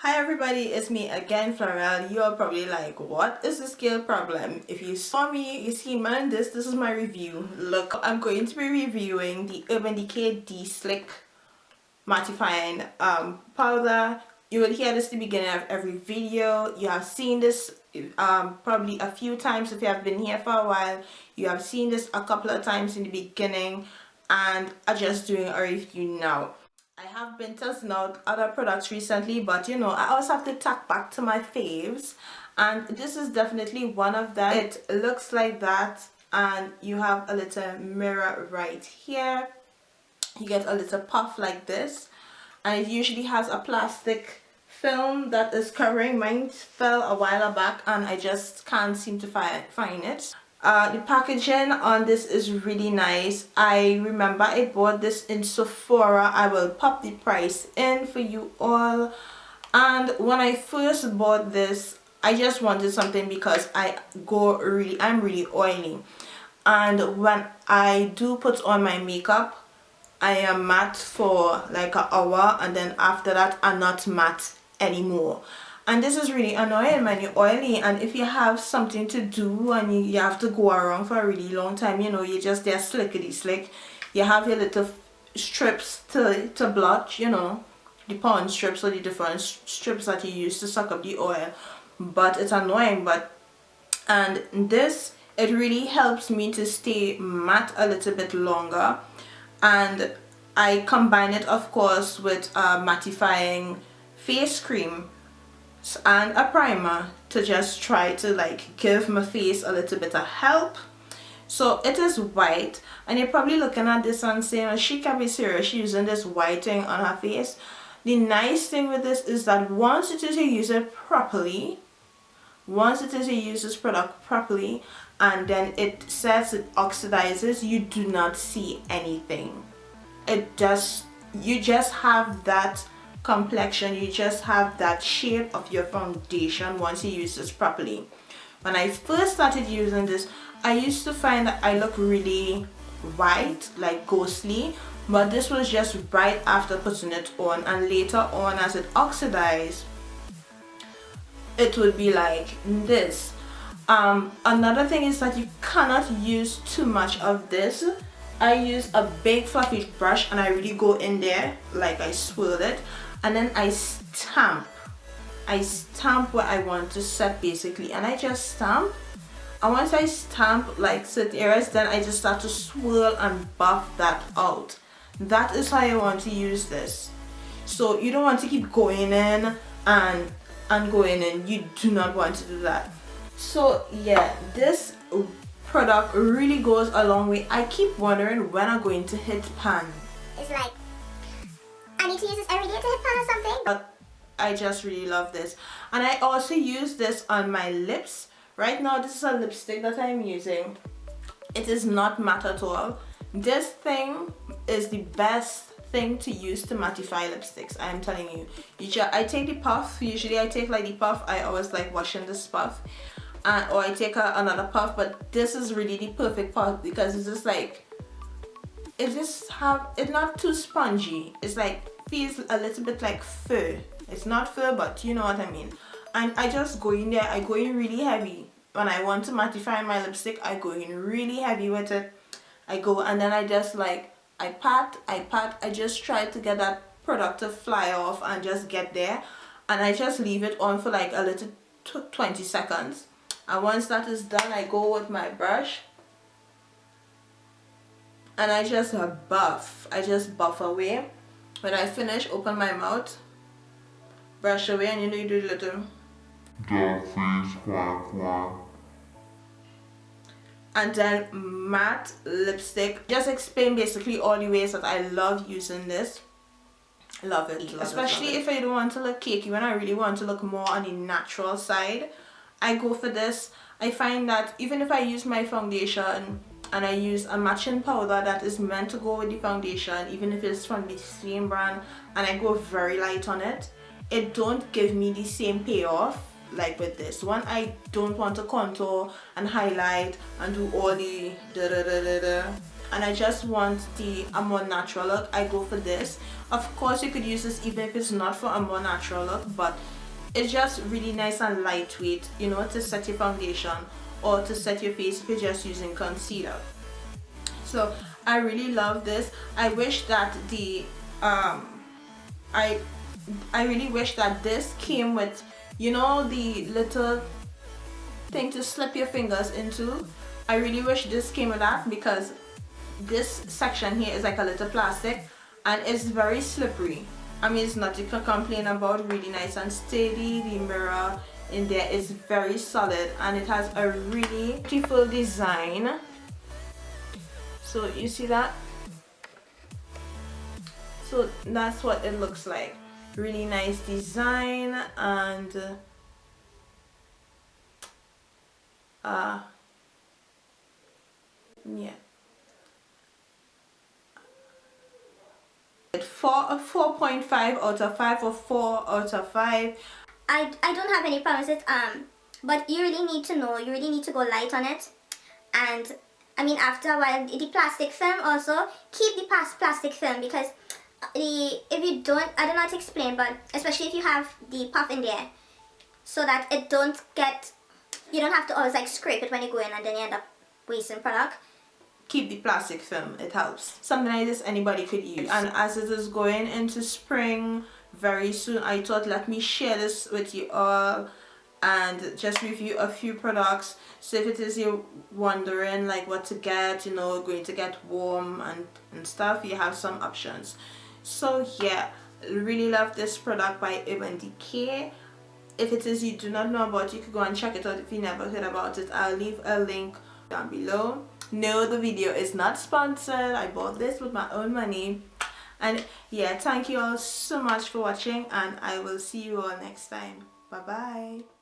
Hi everybody, it's me again, Flairelle. You're probably like, what is the scale problem? If you saw me, you see man, this is my review. Look, I'm going to be reviewing the Urban Decay De-Slick Mattifying powder. You will hear this at the beginning of every video. You have seen this probably a few times if you have been here for a while. You have seen this a couple of times in the beginning, and I'm just doing a review now. I have been testing out other products recently, but you know, I also have to tack back to my faves, and this is definitely one of them. It looks like that, and you have a little mirror right here. You get a little puff like this, and it usually has a plastic film that is covering. Mine fell a while back and I just can't seem to find it. The packaging on this is really nice. I remember I bought this in Sephora. I will pop the price in for you all. And when I first bought this, I just wanted something because I'm really oily, and when I do put on my makeup, I am matte for like an hour, and then after that I'm not matte anymore. And this is really annoying when you're oily, and if you have something to do and you have to go around for a really long time, you know, you're just there slickety slick. You have your little strips to blotch, you know, the pond strips or the different strips that you use to suck up the oil. But it's annoying. And this, it really helps me to stay matte a little bit longer. And I combine it, of course, with a mattifying face cream and a primer to just try to like give my face a little bit of help. So it is white, and you're probably looking at this and saying, oh, she can be serious, she's using this white thing on her face. The nice thing with this is that once it is you use it properly, once it is you use this product properly, and then it says it oxidizes, you do not see anything. You just have that complexion, you just have that shade of your foundation once you use this properly. When I first started using this, I used to find that I look really white, like ghostly, but this was just right after putting it on, and later on as it oxidized, it would be like this. Another thing is that you cannot use too much of this. I use a big fluffy brush and I really go in there, like I swirl it, and then I stamp where I want to set basically, and I just stamp. And once I stamp like certain areas, then I just start to swirl and buff that out. That is how I want to use this. So you don't want to keep going in and going in. You do not want to do that. So yeah, this product really goes a long way. I keep wondering when I'm going to hit pan. It's like, I need to use this every day to hit pan or something. But I just really love this. And I also use this on my lips. Right now this is a lipstick that I'm using. It is not matte at all. This thing is the best thing to use to mattify lipsticks, I am telling you. I take the puff. Usually I take like the puff. I always like washing this puff. Or I take another puff, but this is really the perfect puff because it's just like, it's not too spongy. It's like, feels a little bit like fur. It's not fur, but you know what I mean. And I just go in there, I go in really heavy. When I want to mattify my lipstick, I go in really heavy with it. I go, and then I just like, I pat, I just try to get that product to fly off and just get there. And I just leave it on for like a little 20 seconds. And once that is done, I go with my brush and I just buff away. When I finish, open my mouth, brush away, and you know, you do a little and then matte lipstick. Just explain basically all the ways that I love using this. Love it, especially if I don't want to look cakey. When I really want to look more on the natural side, I go for this. I find that even if I use my foundation and I use a matching powder that is meant to go with the foundation, even if it's from the same brand, and I go very light on it, it don't give me the same payoff like with this one. I don't want to contour and highlight and do all the and I just want a more natural look, I go for this. Of course you could use this even if it's not for a more natural look, but it's just really nice and lightweight, you know, to set your foundation or to set your face if you're just using concealer. So I really love this. I wish that I really wish that this came with, you know, the little thing to slip your fingers into. I really wish this came with that, because this section here is like a little plastic and it's very slippery. I mean, it's nothing to complain about. Really nice and steady. The mirror in there is very solid and it has a really beautiful design. So you see that? So that's what it looks like. Really nice design, and yeah. For a 4.5 out of 5 or 4 out of 5. I don't have any problems with but you really need to know, you really need to go light on it. And I mean, after a while, the plastic film also, keep the plastic film, because if you don't, I don't know how to explain, but especially if you have the puff in there, so that it don't get, you don't have to always like scrape it when you go in and then you end up wasting product. Keep the plastic film, it helps. Something like this anybody could use. And as it is going into spring very soon, I thought let me share this with you all and just review a few products. So if it is you're wondering like what to get, you know, going to get warm and stuff, you have some options. So yeah, really love this product by Urban Decay. If it is you do not know about it, you could go and check it out if you never heard about it. I'll leave a link down below. No, the video is not sponsored. I bought this with my own money. And yeah, thank you all so much for watching, and I will see you all next time. Bye bye.